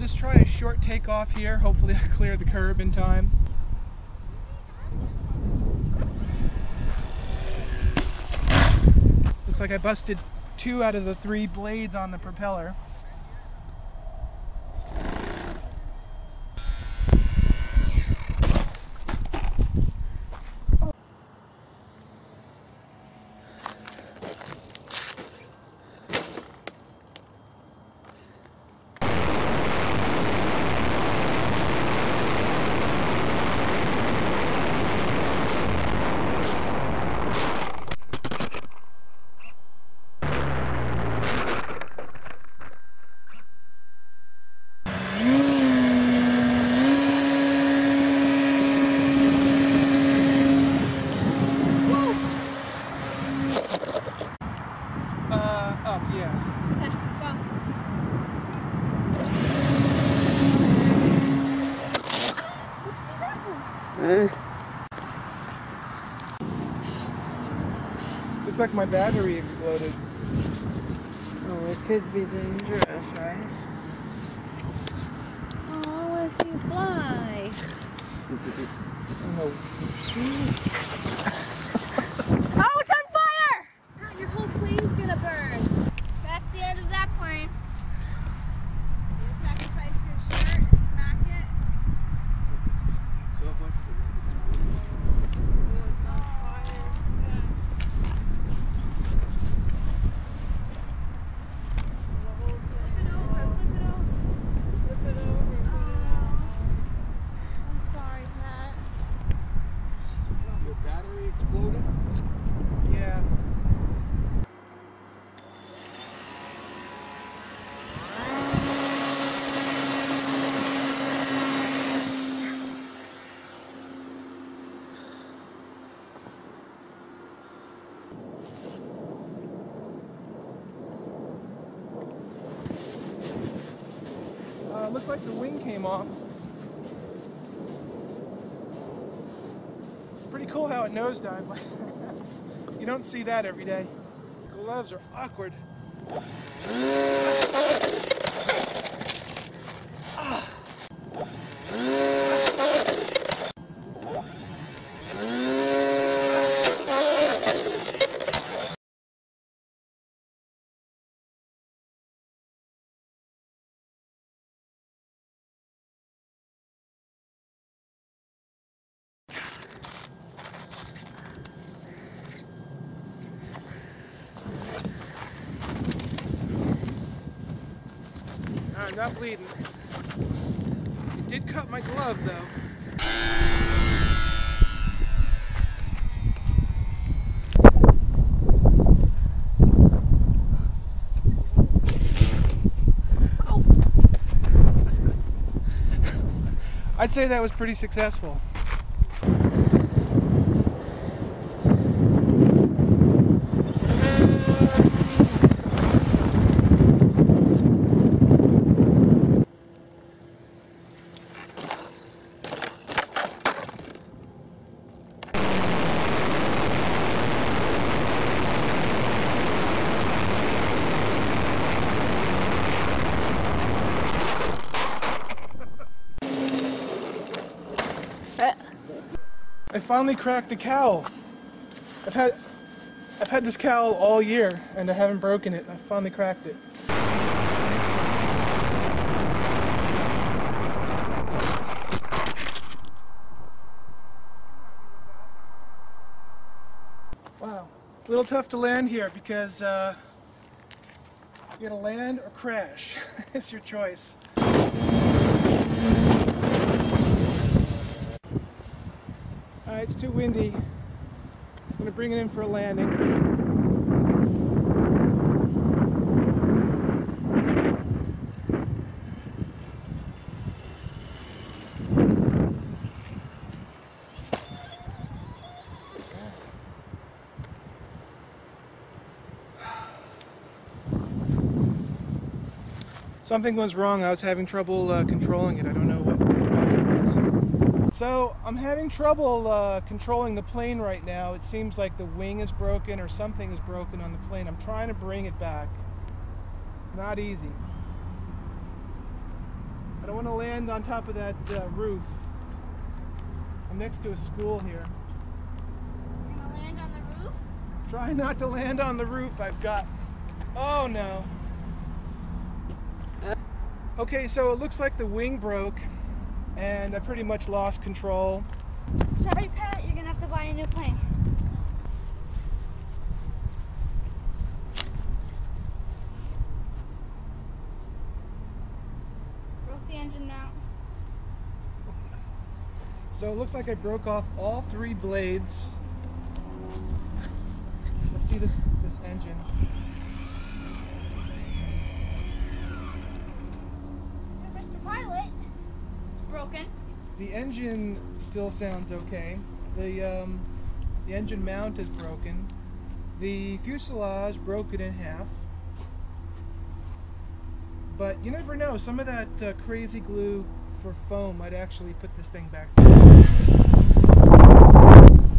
just try a short takeoff here. Hopefully I clear the curb in time. Looks like I busted 2 out of the 3 blades on the propeller. Up, yeah. Looks like my battery exploded. Oh, it could be dangerous, right? Oh, I want to see you fly. Oh, Oh, it's on fire! Your whole plane's gonna burn. That's the end of that plane. You sacrifice your shirt and smack it. so much for It's on fire. Flip it over, flip it over. Flip it over. Oh. I'm sorry, Pat. Your battery exploded? Yeah. Looks like the wing came off. Pretty cool how it nosedived. You don't see that every day. Gloves are awkward. I'm not bleeding. It did cut my glove though. Oh. I'd say that was pretty successful. I finally cracked the cowl. I've had this cowl all year and I haven't broken it. I finally cracked it. Wow, a little tough to land here because you gotta land or crash. It's your choice. It's too windy. I'm going to bring it in for a landing. Something was wrong. I was having trouble controlling it. I don't know what it was. So I'm having trouble controlling the plane right now. It seems like the wing is broken or something is broken on the plane. I'm trying to bring it back. It's not easy. I don't want to land on top of that roof. I'm next to a school here. You're gonna land on the roof? Try not to land on the roof. I've got... Oh no. Okay, so it looks like the wing broke and I pretty much lost control. Sorry, Pat, you're gonna have to buy a new plane. Broke the engine mount. So it looks like I broke off all 3 blades. Let's see this engine. Mr. Pilot, it's broken. The engine still sounds okay. The engine mount is broken. The fuselage broken in half. But you never know, some of that crazy glue for foam might actually put this thing back together.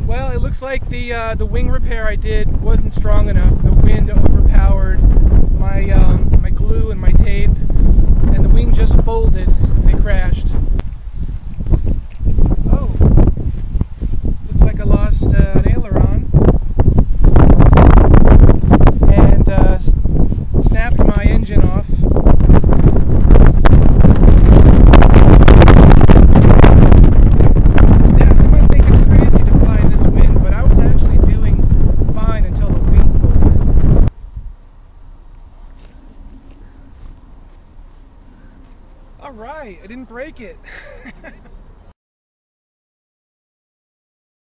Well, it looks like the wing repair I did wasn't strong enough. The wind overpowered my glue and my tape, and the wing just folded and it crashed. Oh, looks like I lost an aileron and snapped my engine off. All right, I didn't break it.